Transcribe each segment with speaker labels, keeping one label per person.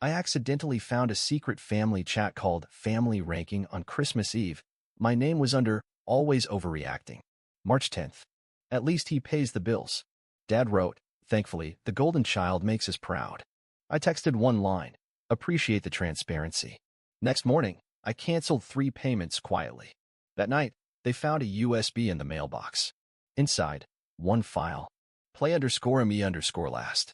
Speaker 1: I accidentally found a secret family chat called Family Ranking on Christmas Eve. My name was under Always Overreacting. March 10th. At least he pays the bills. Dad wrote, thankfully, the golden child makes us proud. I texted one line, appreciate the transparency. Next morning, I canceled 3 payments quietly. That night, they found a USB in the mailbox. Inside, one file. Play_me_last.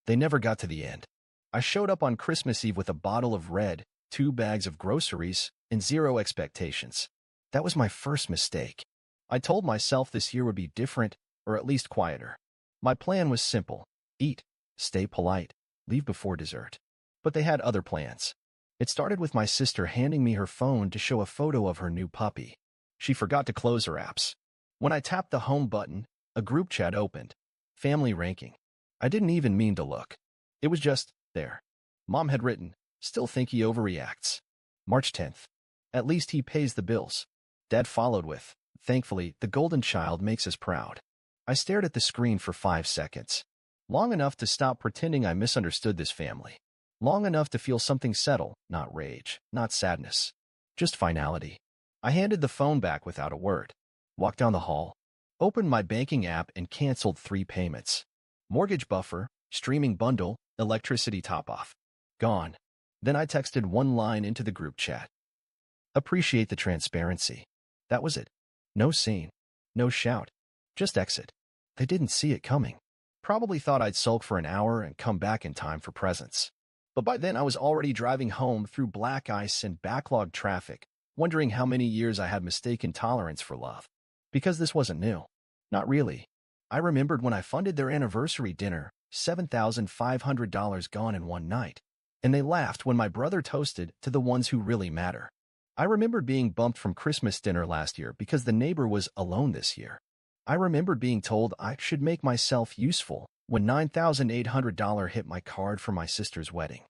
Speaker 1: They never got to the end. I showed up on Christmas Eve with a bottle of red, 2 bags of groceries, and 0 expectations. That was my first mistake. I told myself this year would be different, or at least quieter. My plan was simple. Eat, stay polite, leave before dessert. But they had other plans. It started with my sister handing me her phone to show a photo of her new puppy. She forgot to close her apps. When I tapped the home button, a group chat opened. Family Ranking. I didn't even mean to look. It was just there. Mom had written, still think he overreacts. March 10th. At least he pays the bills. Dad followed with, thankfully, the golden child makes us proud. I stared at the screen for 5 seconds. Long enough to stop pretending I misunderstood this family. Long enough to feel something settle, not rage, not sadness. Just finality. I handed the phone back without a word. Walked down the hall. Opened my banking app and canceled 3 payments. Mortgage buffer, streaming bundle, electricity top-off. Gone. Then I texted one line into the group chat. Appreciate the transparency. That was it. No scene. No shout. Just exit. They didn't see it coming. Probably thought I'd sulk for an hour and come back in time for presents. But by then I was already driving home through black ice and backlogged traffic, wondering how many years I had mistaken tolerance for love. Because this wasn't new. Not really. I remembered when I funded their anniversary dinner, $7,500 gone in one night. And they laughed when my brother toasted to the ones who really matter. I remembered being bumped from Christmas dinner last year because the neighbor was alone this year. I remembered being told I should make myself useful when $9,800 hit my card for my sister's wedding.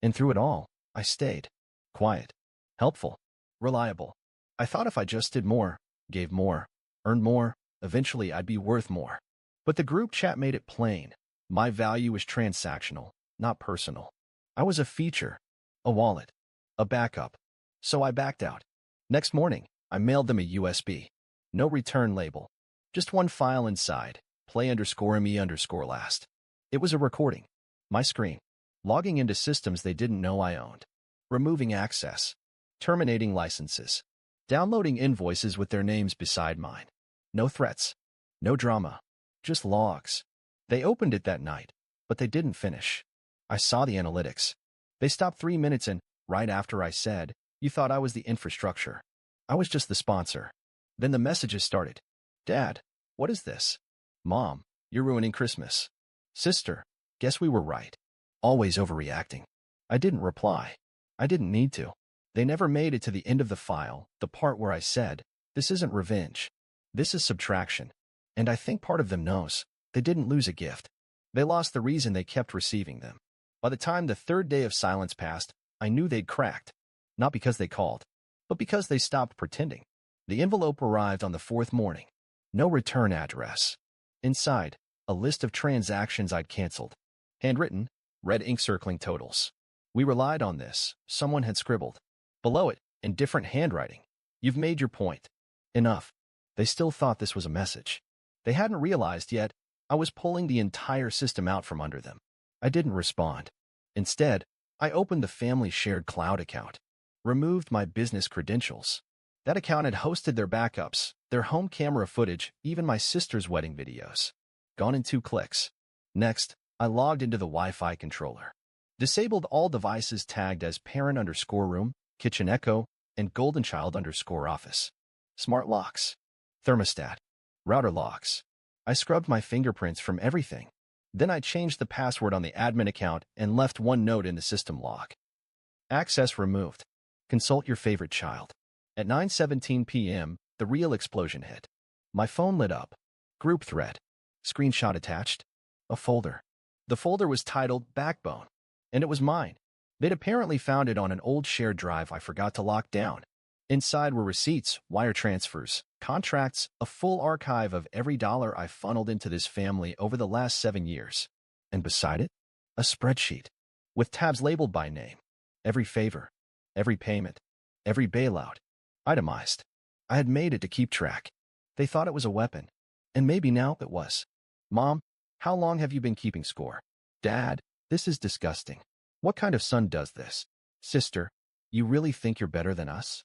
Speaker 1: And through it all, I stayed. Quiet. Helpful. Reliable. I thought if I just did more, gave more, earned more, eventually I'd be worth more. But the group chat made it plain. My value was transactional, not personal. I was a feature, a wallet, a backup. So I backed out. Next morning, I mailed them a USB. No return label. Just one file inside, play_me_last. It was a recording. My screen. Logging into systems they didn't know I owned. Removing access. Terminating licenses. Downloading invoices with their names beside mine. No threats. No drama. Just logs. They opened it that night, but they didn't finish. I saw the analytics. They stopped 3 minutes in, right after I said, you thought I was the infrastructure. I was just the sponsor. Then the messages started. Dad, what is this? Mom, you're ruining Christmas. Sister, guess we were right. Always overreacting. I didn't reply. I didn't need to. They never made it to the end of the file, the part where I said, this isn't revenge. This is subtraction. And I think part of them knows. They didn't lose a gift. They lost the reason they kept receiving them. By the time the 3rd day of silence passed, I knew they'd cracked. Not because they called, but because they stopped pretending. The envelope arrived on the 4th morning. No return address. Inside, a list of transactions I'd canceled. Handwritten, red ink circling totals. We relied on this, someone had scribbled. Below it, in different handwriting. You've made your point. Enough. They still thought this was a message. They hadn't realized yet, I was pulling the entire system out from under them. I didn't respond. Instead, I opened the family shared cloud account. Removed my business credentials. That account had hosted their backups, their home camera footage, even my sister's wedding videos. Gone in 2 clicks. Next, I logged into the Wi-Fi controller. Disabled all devices tagged as parent_room, kitchen echo, and goldenchild_office. Smart locks. Thermostat. Router locks. I scrubbed my fingerprints from everything. Then I changed the password on the admin account and left one note in the system log. Access removed. Consult your favorite child. At 9:17 p.m., the real explosion hit. My phone lit up. Group thread. Screenshot attached. A folder. The folder was titled Backbone. And it was mine. They'd apparently found it on an old shared drive I forgot to lock down. Inside were receipts, wire transfers, contracts, a full archive of every dollar I funneled into this family over the last 7 years. And beside it, a spreadsheet. with tabs labeled by name. Every favor, every payment, every bailout, itemized. I had made it to keep track. They thought it was a weapon, and maybe now it was. Mom, how long have you been keeping score? Dad, this is disgusting. What kind of son does this? Sister, you really think you're better than us?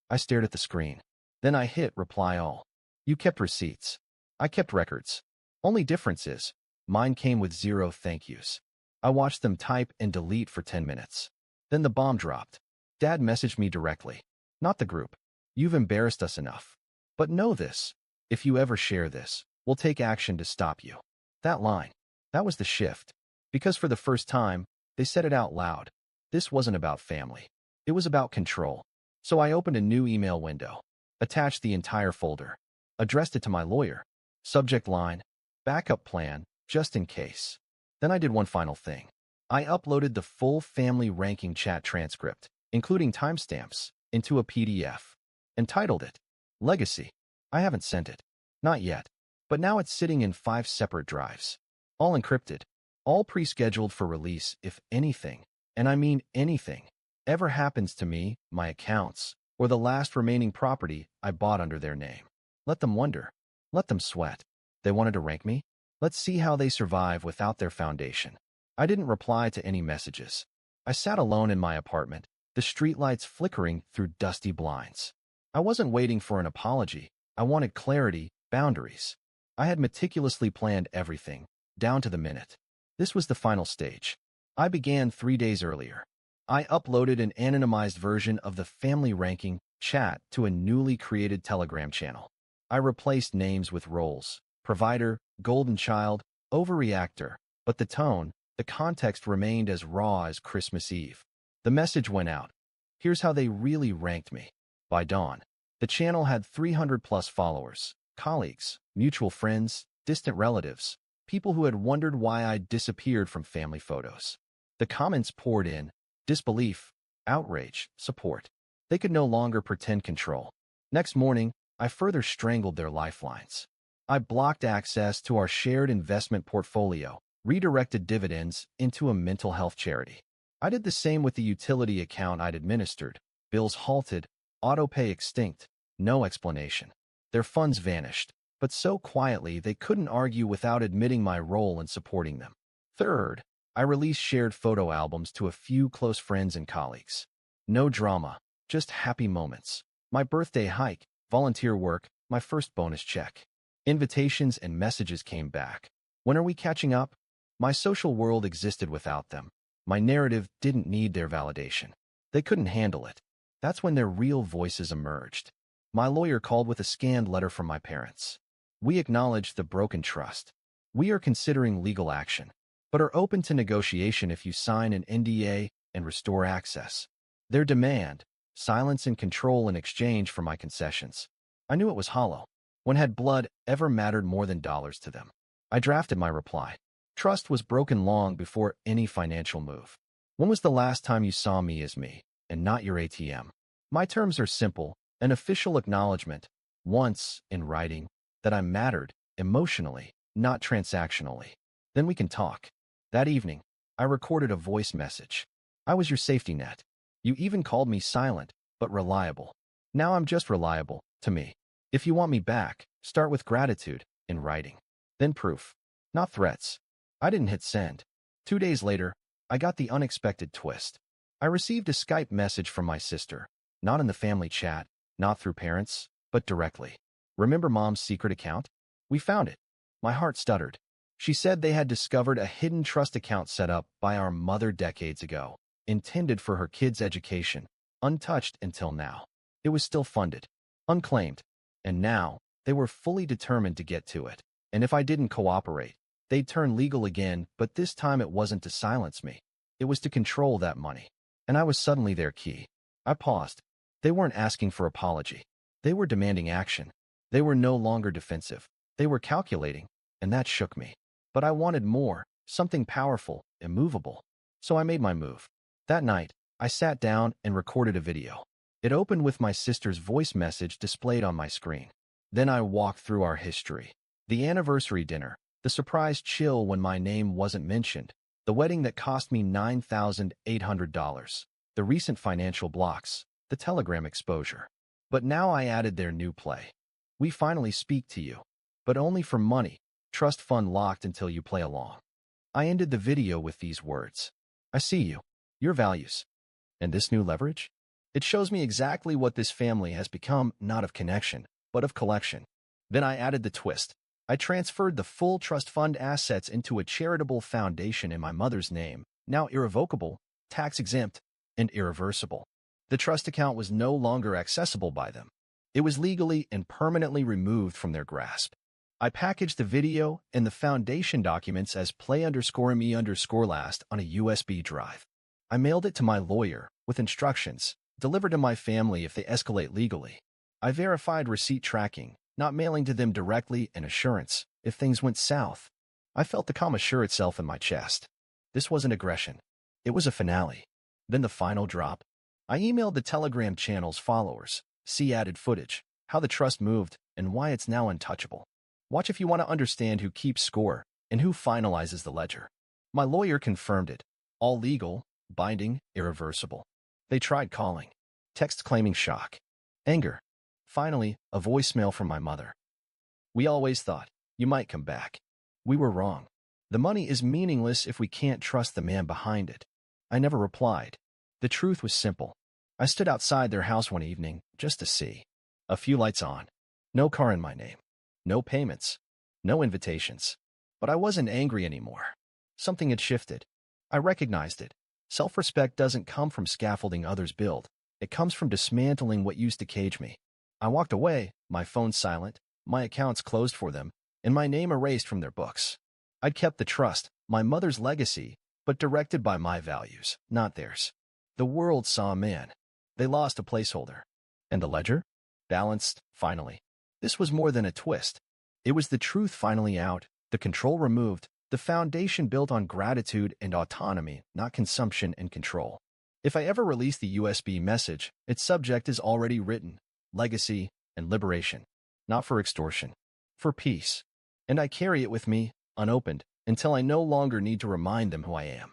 Speaker 1: I stared at the screen. Then I hit reply all. You kept receipts. I kept records. Only difference is, mine came with 0 thank yous. I watched them type and delete for 10 minutes. Then the bomb dropped. Dad messaged me directly. Not the group. You've embarrassed us enough. But know this. If you ever share this, we'll take action to stop you. That line. That was the shift. Because for the first time, they said it out loud. This wasn't about family. It was about control. So I opened a new email window, attached the entire folder, addressed it to my lawyer. Subject line, backup plan, just in case. Then I did one final thing. I uploaded the full family ranking chat transcript, including timestamps, into a PDF, and titled it Legacy. I haven't sent it. Not yet. But now it's sitting in 5 separate drives. All encrypted. All pre-scheduled for release if anything, and I mean anything, ever happens to me, my accounts, or the last remaining property I bought under their name. Let them wonder. Let them sweat. They wanted to rank me? Let's see how they survive without their foundation. I didn't reply to any messages. I sat alone in my apartment, the streetlights flickering through dusty blinds. I wasn't waiting for an apology. I wanted clarity, boundaries. I had meticulously planned everything, down to the minute. This was the final stage. I began 3 days earlier. I uploaded an anonymized version of the family ranking chat to a newly created Telegram channel. I replaced names with roles, provider, golden child, overreactor, but the tone, the context remained as raw as Christmas Eve. The message went out. Here's how they really ranked me. By dawn, the channel had 300+ followers, colleagues, mutual friends, distant relatives, people who had wondered why I'd disappeared from family photos. The comments poured in, disbelief, outrage, support. They could no longer pretend control. Next morning, I further strangled their lifelines. I blocked access to our shared investment portfolio, redirected dividends into a mental health charity. I did the same with the utility account I'd administered. Bills halted, autopay extinct, no explanation. Their funds vanished, but so quietly they couldn't argue without admitting my role in supporting them. Third, I released shared photo albums to a few close friends and colleagues. No drama, just happy moments. My birthday hike, volunteer work, my first bonus check. Invitations and messages came back. When are we catching up? My social world existed without them. My narrative didn't need their validation. They couldn't handle it. That's when their real voices emerged. My lawyer called with a scanned letter from my parents. We acknowledge the broken trust. We are considering legal action, but are open to negotiation if you sign an NDA and restore access. Their demand, silence and control in exchange for my concessions. I knew it was hollow. When had blood ever mattered more than dollars to them? I drafted my reply. Trust was broken long before any financial move. When was the last time you saw me as me, and not your ATM? My terms are simple, an official acknowledgement, once, in writing, that I mattered, emotionally, not transactionally. Then we can talk. That evening, I recorded a voice message. I was your safety net. You even called me silent, but reliable. Now I'm just reliable, to me. If you want me back, start with gratitude, in writing. Then proof, not threats. I didn't hit send. 2 days later, I got the unexpected twist. I received a Skype message from my sister, not in the family chat, not through parents, but directly. Remember Mom's secret account? We found it. My heart stuttered. She said they had discovered a hidden trust account set up by our mother decades ago, intended for her kids' education, untouched until now. It was still funded, unclaimed, and now they were fully determined to get to it. And if I didn't cooperate, they'd turn legal again, but this time it wasn't to silence me. It was to control that money. And I was suddenly their key. I paused. They weren't asking for apology. They were demanding action. They were no longer defensive. They were calculating, and that shook me. But I wanted more, something powerful, immovable. So I made my move. That night, I sat down and recorded a video. It opened with my sister's voice message displayed on my screen. Then I walked through our history. The anniversary dinner, the surprise chill when my name wasn't mentioned, The wedding that cost me $9,800. The recent financial blocks. The Telegram exposure. But now I added their new play. We finally speak to you. But only for money. Trust fund locked until you play along. I ended the video with these words. I see you. Your values. And this new leverage? It shows me exactly what this family has become, not of connection, but of collection. Then I added the twist. I transferred the full trust fund assets into a charitable foundation in my mother's name, now irrevocable, tax-exempt, and irreversible. The trust account was no longer accessible by them. It was legally and permanently removed from their grasp. I packaged the video and the foundation documents as play_me_last on a USB drive. I mailed it to my lawyer with instructions, delivered to my family if they escalate legally. I verified receipt tracking, not mailing to them directly, and assurance if things went south. I felt the calm assure itself in my chest. This wasn't aggression. It was a finale. Then the final drop. I emailed the Telegram channel's followers, see added footage, how the trust moved, and why it's now untouchable. Watch if you want to understand who keeps score and who finalizes the ledger. My lawyer confirmed it. All legal, binding, irreversible. They tried calling. Text claiming shock. Anger. Finally, a voicemail from my mother. We always thought, you might come back. We were wrong. The money is meaningless if we can't trust the man behind it. I never replied. The truth was simple. I stood outside their house one evening just to see. A few lights on. No car in my name. No payments. No invitations. But I wasn't angry anymore. Something had shifted. I recognized it. Self-respect doesn't come from scaffolding others build. It comes from dismantling what used to cage me. I walked away, my phone silent, my accounts closed for them, and my name erased from their books. I'd kept the trust, my mother's legacy, but directed by my values, not theirs. The world saw a man. They lost a placeholder. And the ledger? Balanced, finally. This was more than a twist. It was the truth finally out, the control removed, the foundation built on gratitude and autonomy, not consumption and control. If I ever release the USB message, its subject is already written. Legacy and liberation. Not for extortion. For peace. And I carry it with me, unopened, until I no longer need to remind them who I am.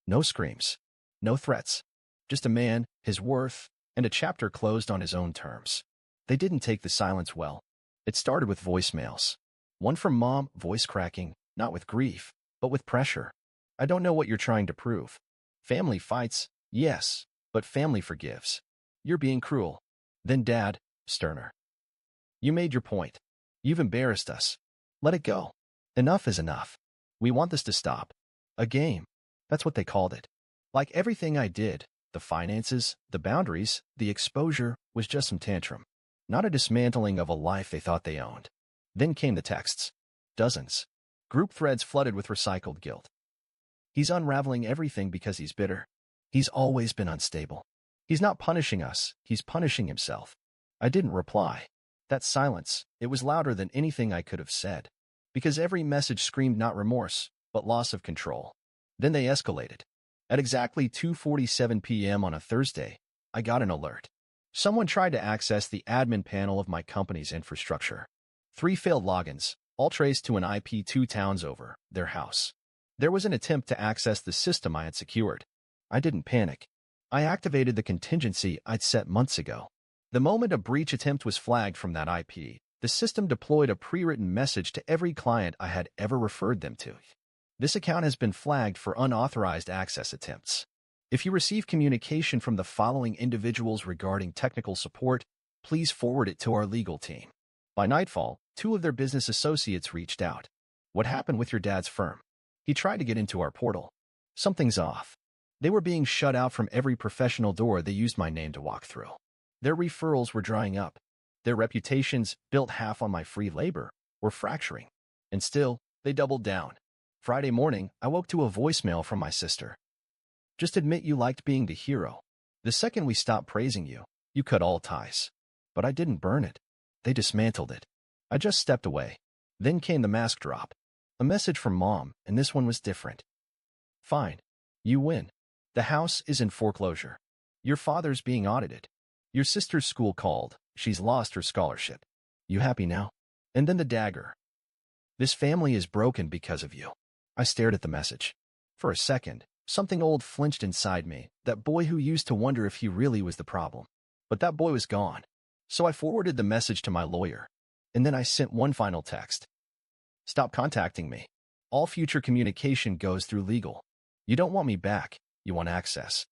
Speaker 1: No screams. No threats. Just a man, his worth, and a chapter closed on his own terms. They didn't take the silence well. It started with voicemails. One from Mom, voice cracking, not with grief, but with pressure. I don't know what you're trying to prove. Family fights, yes, but family forgives. You're being cruel. Then Dad, sterner. You made your point. You've embarrassed us. Let it go. Enough is enough. We want this to stop. A game. That's what they called it. Like everything I did, the finances, the boundaries, the exposure was just some tantrum. Not a dismantling of a life they thought they owned. Then came the texts. Dozens. Group threads flooded with recycled guilt. He's unraveling everything because he's bitter. He's always been unstable. He's not punishing us, he's punishing himself. I didn't reply. That silence, it was louder than anything I could have said. Because every message screamed not remorse, but loss of control. Then they escalated. At exactly 2:47 p.m. on a Thursday, I got an alert. Someone tried to access the admin panel of my company's infrastructure. 3 failed logins, all traced to an IP 2 towns over, their house. There was an attempt to access the system I had secured. I didn't panic. I activated the contingency I'd set months ago. The moment a breach attempt was flagged from that IP, the system deployed a pre-written message to every client I had ever referred them to. This account has been flagged for unauthorized access attempts. If you receive communication from the following individuals regarding technical support, please forward it to our legal team. By nightfall, 2 of their business associates reached out. What happened with your dad's firm? He tried to get into our portal. Something's off. They were being shut out from every professional door they used my name to walk through. Their referrals were drying up. Their reputations, built half on my free labor, were fracturing. And still, they doubled down. Friday morning, I woke to a voicemail from my sister. Just admit you liked being the hero. The second we stopped praising you, you cut all ties. But I didn't burn it. They dismantled it. I just stepped away. Then came the mask drop. A message from Mom, and this one was different. Fine. You win. The house is in foreclosure. Your father's being audited. Your sister's school called. She's lost her scholarship. You happy now? And then the dagger. This family is broken because of you. I stared at the message. For a second, something old flinched inside me, that boy who used to wonder if he really was the problem. But that boy was gone. So I forwarded the message to my lawyer. And then I sent one final text. Stop contacting me. All future communication goes through legal. You don't want me back. You want access.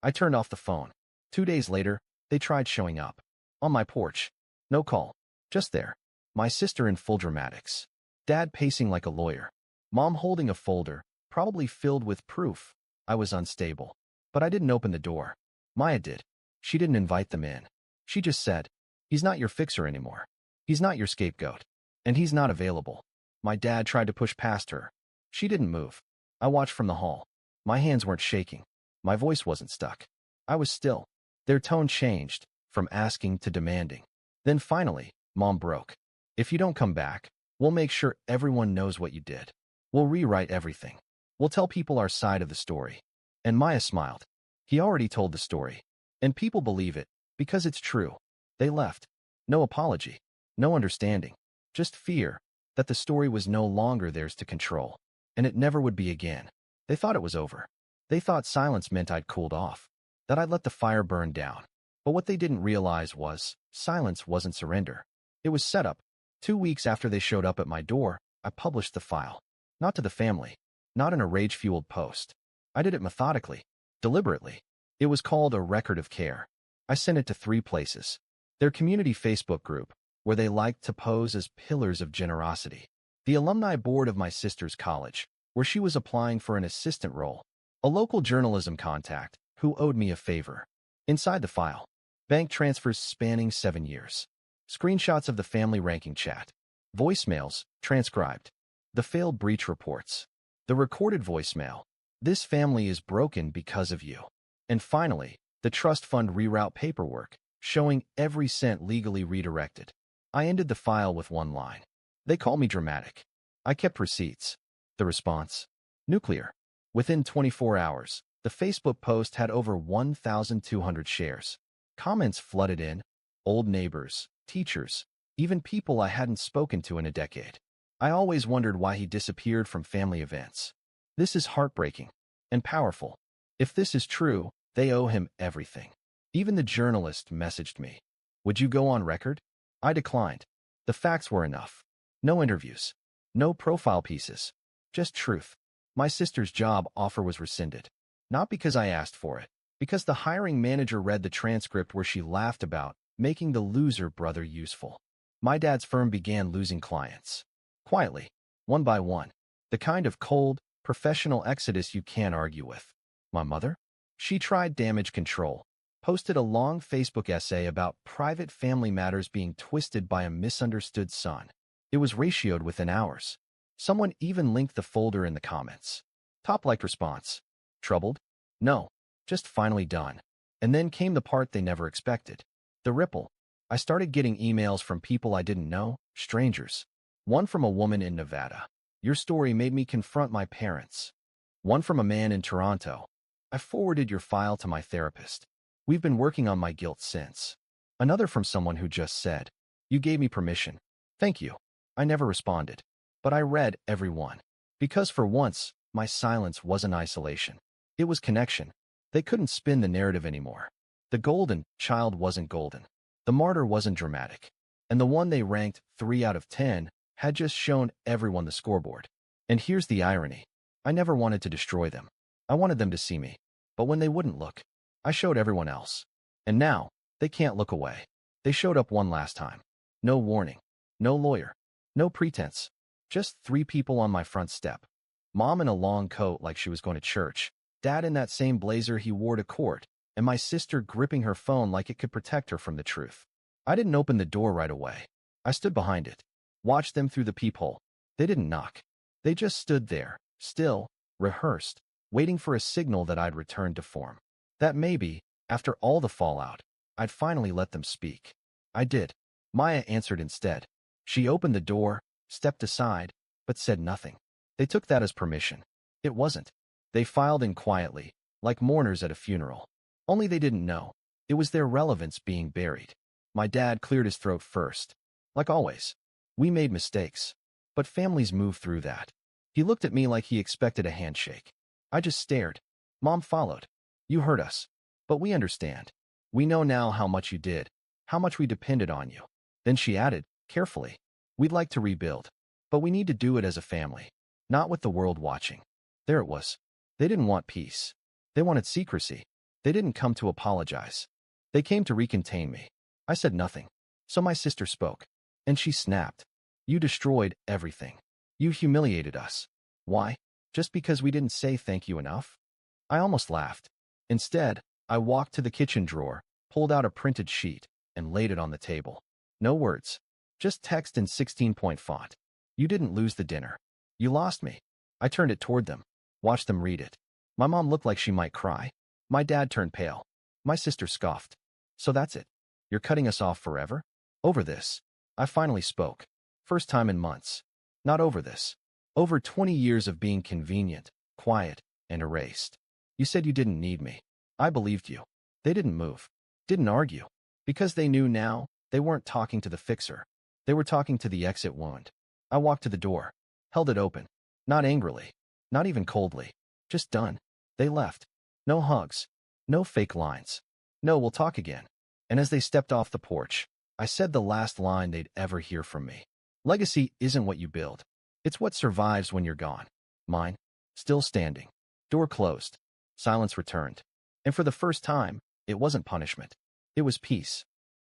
Speaker 1: I turned off the phone. 2 days later, they tried showing up. On my porch. No call. Just there. My sister in full dramatics. Dad pacing like a lawyer. Mom holding a folder, probably filled with proof. I was unstable. But I didn't open the door. Maya did. She didn't invite them in. She just said, he's not your fixer anymore. He's not your scapegoat. And he's not available. My dad tried to push past her. She didn't move. I watched from the hall. My hands weren't shaking. My voice wasn't stuck. I was still. Their tone changed, from asking to demanding. Then finally, Mom broke. If you don't come back, we'll make sure everyone knows what you did. We'll rewrite everything. We'll tell people our side of the story. And Maya smiled. He already told the story. And people believe it, because it's true. They left. No apology. No understanding. Just fear that the story was no longer theirs to control. And it never would be again. They thought it was over. They thought silence meant I'd cooled off. That I'd let the fire burn down. But what they didn't realize was, silence wasn't surrender. It was setup. 2 weeks after they showed up at my door, I published the file. Not to the family. Not in a rage-fueled post. I did it methodically. Deliberately. It was called a record of care. I sent it to 3 places. Their community Facebook group, where they liked to pose as pillars of generosity. The alumni board of my sister's college, where she was applying for an assistant role. A local journalism contact, who owed me a favor. Inside the file, bank transfers spanning 7 years. Screenshots of the family ranking chat. Voicemails, transcribed. The failed breach reports. The recorded voicemail. This family is broken because of you. And finally, the trust fund reroute paperwork, showing every cent legally redirected. I ended the file with one line. They call me dramatic. I kept receipts. The response? Nuclear. Within 24 hours, the Facebook post had over 1,200 shares. Comments flooded in. Old neighbors, teachers, even people I hadn't spoken to in a decade. I always wondered why he disappeared from family events. This is heartbreaking and powerful. If this is true, they owe him everything. Even the journalist messaged me. Would you go on record? I declined. The facts were enough. No interviews. No profile pieces. Just truth. My sister's job offer was rescinded. Not because I asked for it. Because the hiring manager read the transcript where she laughed about making the loser brother useful. My dad's firm began losing clients. Quietly. One by one. The kind of cold, professional exodus you can't argue with. My mother? She tried damage control. Posted a long Facebook essay about private family matters being twisted by a misunderstood son. It was ratioed within hours. Someone even linked the folder in the comments. Top-liked response. Troubled? No. Just finally done. And then came the part they never expected. The ripple. I started getting emails from people I didn't know, strangers. One from a woman in Nevada. Your story made me confront my parents. One from a man in Toronto. I forwarded your file to my therapist. We've been working on my guilt since. Another from someone who just said, you gave me permission. Thank you. I never responded. But I read every one. Because for once, my silence wasn't isolation. It was connection. They couldn't spin the narrative anymore. The golden child wasn't golden. The martyr wasn't dramatic. And the one they ranked 3 out of 10 had just shown everyone the scoreboard. And here's the irony. I never wanted to destroy them. I wanted them to see me. But when they wouldn't look, I showed everyone else. And now, they can't look away. They showed up one last time. No warning. No lawyer. No pretense. Just 3 people on my front step. Mom in a long coat like she was going to church. Dad in that same blazer he wore to court. And my sister gripping her phone like it could protect her from the truth. I didn't open the door right away. I stood behind it. Watched them through the peephole. They didn't knock. They just stood there, still, rehearsed, waiting for a signal that I'd return to form. That maybe, after all the fallout, I'd finally let them speak. I did. Maya answered instead. She opened the door, stepped aside, but said nothing. They took that as permission. It wasn't. They filed in quietly, like mourners at a funeral. Only they didn't know. It was their relevance being buried. My dad cleared his throat first. Like always. We made mistakes. But families move through that. He looked at me like he expected a handshake. I just stared. Mom followed. You hurt us. But we understand. We know now how much you did, how much we depended on you. Then she added, carefully, we'd like to rebuild, but we need to do it as a family, not with the world watching. There it was. They didn't want peace. They wanted secrecy. They didn't come to apologize. They came to recontain me. I said nothing. So my sister spoke. And she snapped. You destroyed everything. You humiliated us. Why? Just because we didn't say thank you enough? I almost laughed. Instead, I walked to the kitchen drawer, pulled out a printed sheet, and laid it on the table. No words. Just text in 16-point font. You didn't lose the dinner. You lost me. I turned it toward them. Watched them read it. My mom looked like she might cry. My dad turned pale. My sister scoffed. So that's it. You're cutting us off forever? Over this. I finally spoke. First time in months. Not over this. Over 20 years of being convenient, quiet, and erased. You said you didn't need me. I believed you. They didn't move. Didn't argue. Because they knew now, they weren't talking to the fixer. They were talking to the exit wound. I walked to the door. Held it open. Not angrily. Not even coldly. Just done. They left. No hugs. No fake lines. No, we'll talk again. And as they stepped off the porch, I said the last line they'd ever hear from me. Legacy isn't what you build. It's what survives when you're gone. Mine. Still standing. Door closed. Silence returned. And for the first time, it wasn't punishment. It was peace.